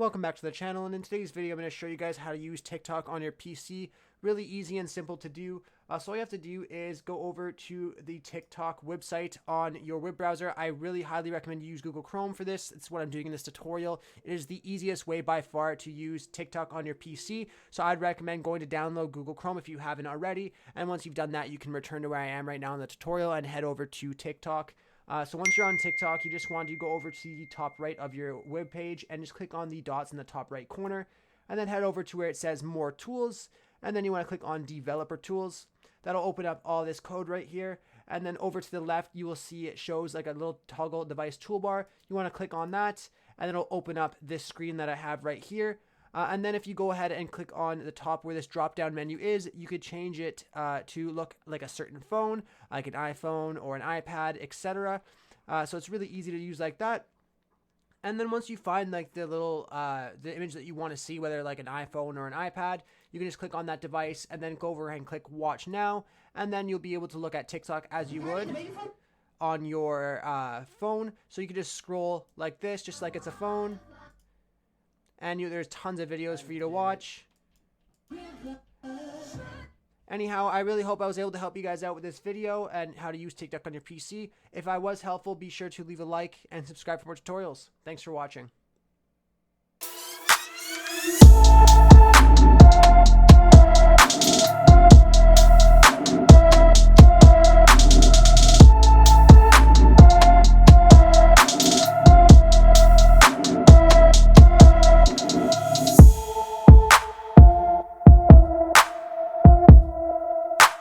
Welcome back to the channel, and in today's video I'm going to show you guys how to use TikTok on your PC. Really easy and simple to do. So all you have to do is go over to the TikTok website on your web browser. I really highly recommend you use Google Chrome for this. It's what I'm doing in this tutorial. It is the easiest way by far to use TikTok on your PC. So I'd recommend going to download Google Chrome if you haven't already. And once you've done that, you can return to where I am right now in the tutorial and head over to TikTok. So once you're on TikTok, you just want to go over to the top right of your web page and just click on the dots in the top right corner, and then head over to where it says More Tools, and then you want to click on Developer Tools. That'll open up all this code right here, and then over to the left you will see it shows like a little toggle device toolbar. You want to click on that, and it'll open up this screen that I have right here. And then if you go ahead and click on the top where this drop down menu is, you could change it to look like a certain phone, like an iPhone or an iPad, etc. So it's really easy to use like that. And then once you find like the little the image that you want to see, whether like an iPhone or an iPad, you can just click on that device and then go over and click Watch Now, and then you'll be able to look at TikTok as you would on your phone. So you can just scroll like this, just like it's a phone. And there's tons of videos for you to watch. Anyhow, I really hope I was able to help you guys out with this video and how to use TikTok on your PC. If I was helpful, be sure to leave a like and subscribe for more tutorials. Thanks for watching.